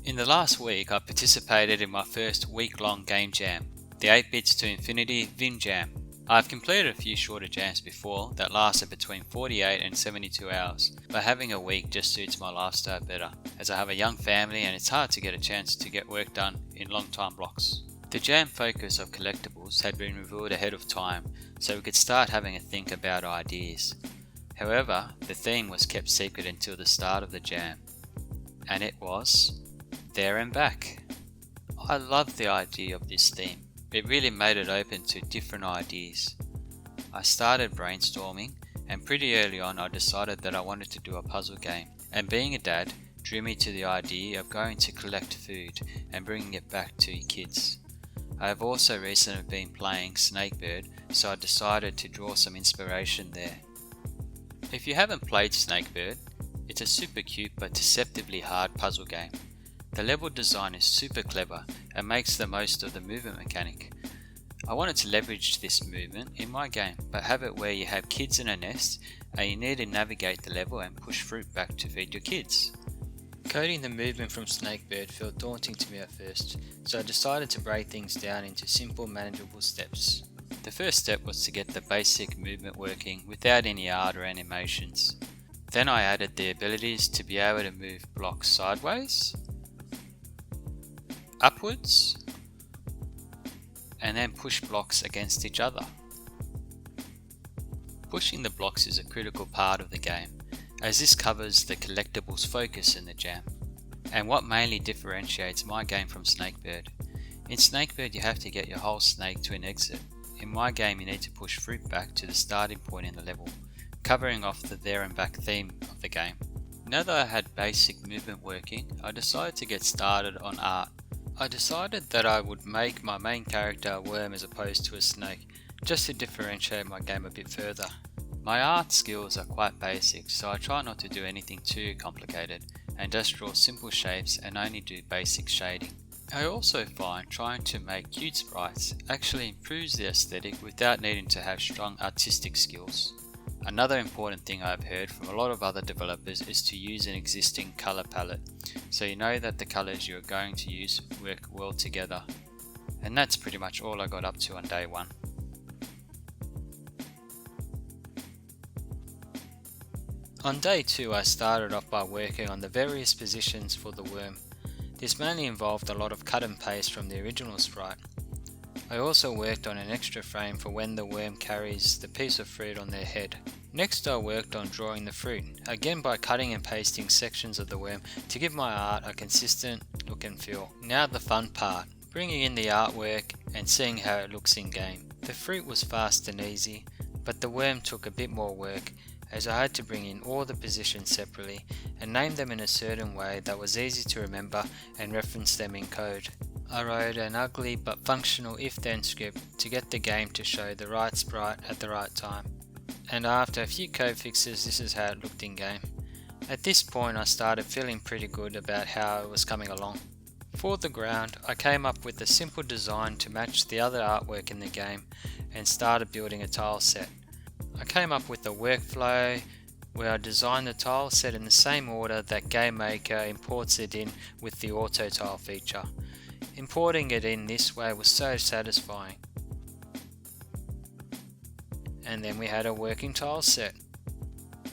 In the last week, I participated in my first week-long game jam, the 8 bits to infinity VimJam. I've completed a few shorter jams before that lasted between 48 and 72 hours, but having a week just suits my lifestyle better, as I have a young family and it's hard to get a chance to get work done in long time blocks. The jam focus of collectibles had been revealed ahead of time, so we could start having a think about ideas. However, the theme was kept secret until the start of the jam, and it was there and back. I loved the idea of this theme. It really made it open to different ideas. I started brainstorming, and pretty early on I decided that I wanted to do a puzzle game, and being a dad drew me to the idea of going to collect food and bringing it back to kids. I have also recently been playing Snakebird, so I decided to draw some inspiration there. If you haven't played Snakebird, it's a super cute but deceptively hard puzzle game. The level design is super clever and makes the most of the movement mechanic. I wanted to leverage this movement in my game, but have it where you have kids in a nest and you need to navigate the level and push fruit back to feed your kids. Coding the movement from Snakebird felt daunting to me at first, so I decided to break things down into simple manageable steps. The first step was to get the basic movement working without any art or animations. Then I added the abilities to be able to move blocks sideways, upwards, and then push blocks against each other. Pushing the blocks is a critical part of the game, as this covers the collectibles focus in the jam, and what mainly differentiates my game from Snakebird. In Snakebird you have to get your whole snake to an exit. In my game you need to push fruit back to the starting point in the level, covering off the there and back theme of the game. Now that I had basic movement working, I decided to get started on art. I decided that I would make my main character a worm as opposed to a snake, just to differentiate my game a bit further. My art skills are quite basic, so I try not to do anything too complicated and just draw simple shapes and only do basic shading. I also find trying to make cute sprites actually improves the aesthetic without needing to have strong artistic skills. Another important thing I've heard from a lot of other developers is to use an existing color palette, so you know that the colors you're going to use work well together. And that's pretty much all I got up to on day one. On day 2 I started off by working on the various positions for the worm. This mainly involved a lot of cut and paste from the original sprite. I also worked on an extra frame for when the worm carries the piece of fruit on their head. Next I worked on drawing the fruit, again by cutting and pasting sections of the worm to give my art a consistent look and feel. Now the fun part, bringing in the artwork and seeing how it looks in game. The fruit was fast and easy, but the worm took a bit more work, as I had to bring in all the positions separately and name them in a certain way that was easy to remember and reference them in code. I wrote an ugly but functional if-then script to get the game to show the right sprite at the right time. And after a few code fixes, this is how it looked in game. At this point I started feeling pretty good about how it was coming along. For the ground, I came up with a simple design to match the other artwork in the game and started building a tile set. I came up with a workflow where I designed the tile set in the same order that GameMaker imports it in with the auto tile feature. Importing it in this way was so satisfying. And then we had a working tile set.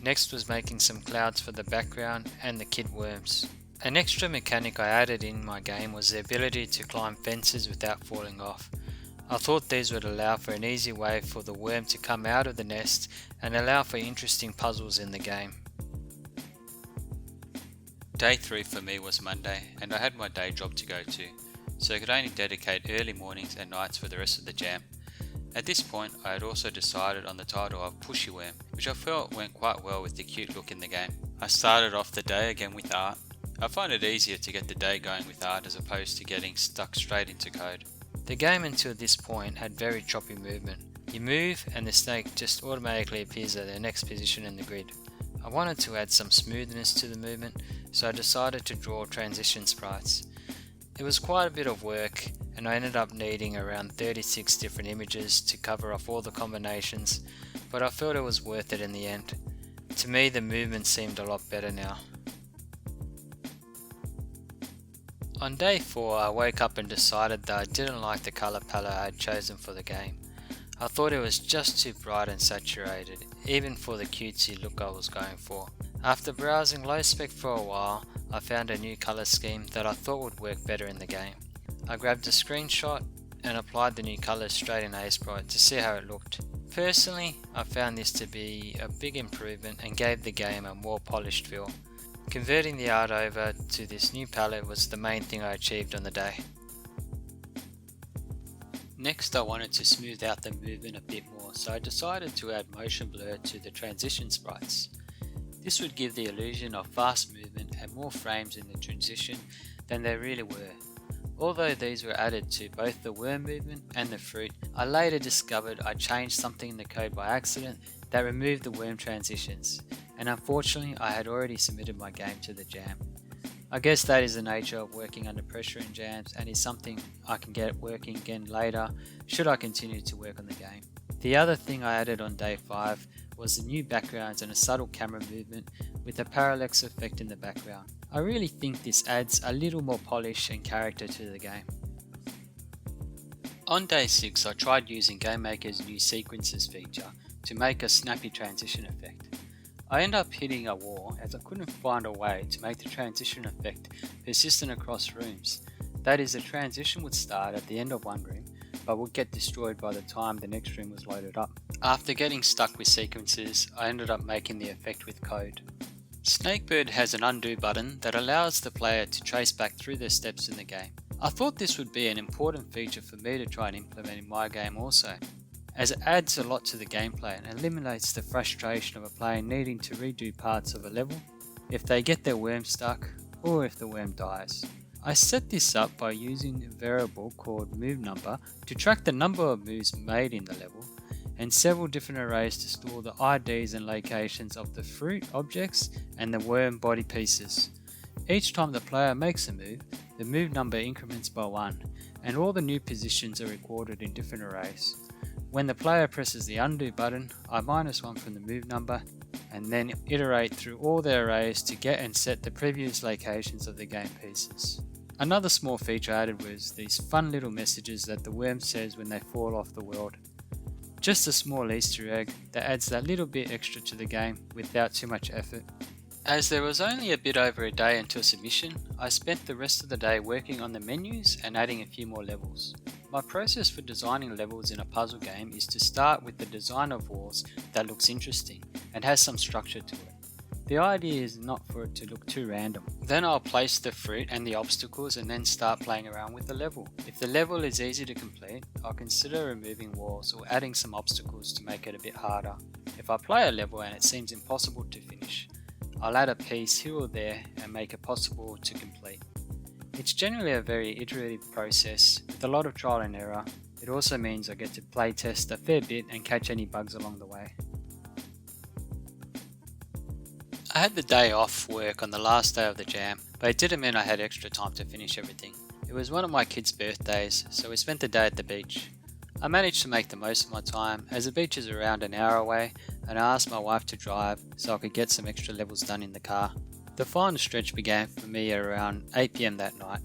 Next was making some clouds for the background and the kid worms. An extra mechanic I added in my game was the ability to climb fences without falling off. I thought these would allow for an easy way for the worm to come out of the nest and allow for interesting puzzles in the game. Day 3 for me was Monday, and I had my day job to go to, so I could only dedicate early mornings and nights for the rest of the jam. At this point I had also decided on the title of Pushy Worm, which I felt went quite well with the cute look in the game. I started off the day again with art. I find it easier to get the day going with art as opposed to getting stuck straight into code. The game until this point had very choppy movement. You move and the snake just automatically appears at the next position in the grid. I wanted to add some smoothness to the movement, so I decided to draw transition sprites. It was quite a bit of work, and I ended up needing around 36 different images to cover off all the combinations, but I felt it was worth it in the end. To me the movement seemed a lot better now. On day 4 I woke up and decided that I didn't like the colour palette I had chosen for the game. I thought it was just too bright and saturated, even for the cutesy look I was going for. After browsing low spec for a while, I found a new colour scheme that I thought would work better in the game. I grabbed a screenshot and applied the new colours straight in Sprite to see how it looked. Personally, I found this to be a big improvement and gave the game a more polished feel. Converting the art over to this new palette was the main thing I achieved on the day. Next, I wanted to smooth out the movement a bit more, so I decided to add motion blur to the transition sprites. This would give the illusion of fast movement and more frames in the transition than there really were. Although these were added to both the worm movement and the fruit, I later discovered I changed something in the code by accident that removed the worm transitions, and unfortunately I had already submitted my game to the jam. I guess that is the nature of working under pressure in jams and is something I can get working again later should I continue to work on the game. The other thing I added on day 5 was the new backgrounds and a subtle camera movement with a parallax effect in the background. I really think this adds a little more polish and character to the game. On day 6 I tried using GameMaker's new sequences feature to make a snappy transition effect. I ended up hitting a wall as I couldn't find a way to make the transition effect persistent across rooms. That is, the transition would start at the end of one room but would get destroyed by the time the next room was loaded up. After getting stuck with sequences, I ended up making the effect with code. Snakebird has an undo button that allows the player to trace back through their steps in the game. I thought this would be an important feature for me to try and implement in my game also, as it adds a lot to the gameplay and eliminates the frustration of a player needing to redo parts of a level if they get their worm stuck or if the worm dies. I set this up by using a variable called moveNumber to track the number of moves made in the level, and several different arrays to store the IDs and locations of the fruit objects and the worm body pieces. Each time the player makes a move, the move number increments by 1, and all the new positions are recorded in different arrays. When the player presses the undo button, I -1 from the move number and then iterate through all the arrays to get and set the previous locations of the game pieces. Another small feature added was these fun little messages that the worm says when they fall off the world. Just a small Easter egg that adds that little bit extra to the game without too much effort. As there was only a bit over a day until submission, I spent the rest of the day working on the menus and adding a few more levels. My process for designing levels in a puzzle game is to start with the design of walls that looks interesting and has some structure to it. The idea is not for it to look too random. Then I'll place the fruit and the obstacles and then start playing around with the level. If the level is easy to complete, I'll consider removing walls or adding some obstacles to make it a bit harder. If I play a level and it seems impossible to finish, I'll add a piece here or there and make it possible to complete. It's generally a very iterative process with a lot of trial and error. It also means I get to play test a fair bit and catch any bugs along the way. I had the day off work on the last day of the jam, but it didn't mean I had extra time to finish everything. It was one of my kids' birthdays, so we spent the day at the beach. I managed to make the most of my time as the beach is around an hour away, and I asked my wife to drive so I could get some extra levels done in the car. The final stretch began for me at around 8 PM that night.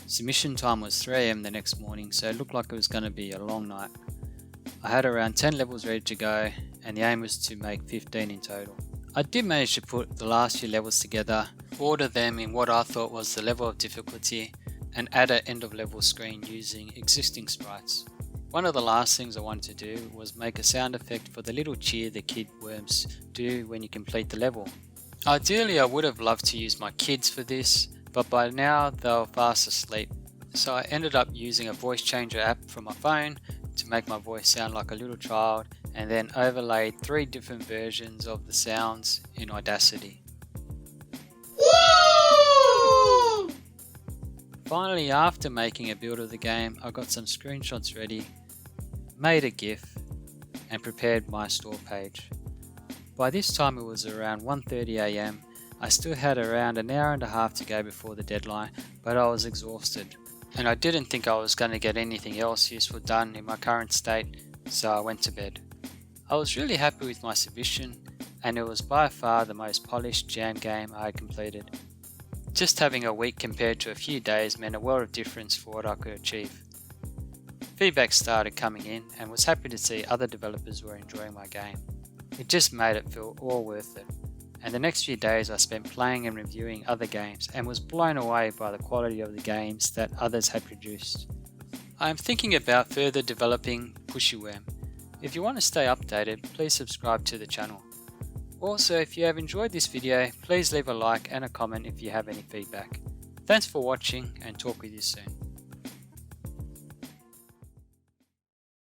Submission time was 3 AM the next morning, so it looked like it was going to be a long night. I had around 10 levels ready to go, and the aim was to make 15 in total. I did manage to put the last few levels together, order them in what I thought was the level of difficulty, and add an end of level screen using existing sprites. One of the last things I wanted to do was make a sound effect for the little cheer the kid worms do when you complete the level. Ideally I would have loved to use my kids for this, but by now they were fast asleep, so I ended up using a voice changer app from my phone to make my voice sound like a little child, and then overlaid 3 different versions of the sounds in Audacity. Finally, after making a build of the game, I got some screenshots ready, made a GIF, and prepared my store page. By this time it was around 1:30 AM. I still had around an hour and a half to go before the deadline, but I was exhausted, and I didn't think I was going to get anything else useful done in my current state, so I went to bed. I was really happy with my submission, and it was by far the most polished jam game I had completed. Just having a week compared to a few days meant a world of difference for what I could achieve. Feedback started coming in and was happy to see other developers were enjoying my game. It just made it feel all worth it. And the next few days I spent playing and reviewing other games and was blown away by the quality of the games that others had produced. I am thinking about further developing Pushy Worm. If you want to stay updated, please subscribe to the channel. Also, if you have enjoyed this video, please leave a like and a comment if you have any feedback. Thanks for watching and talk with you soon.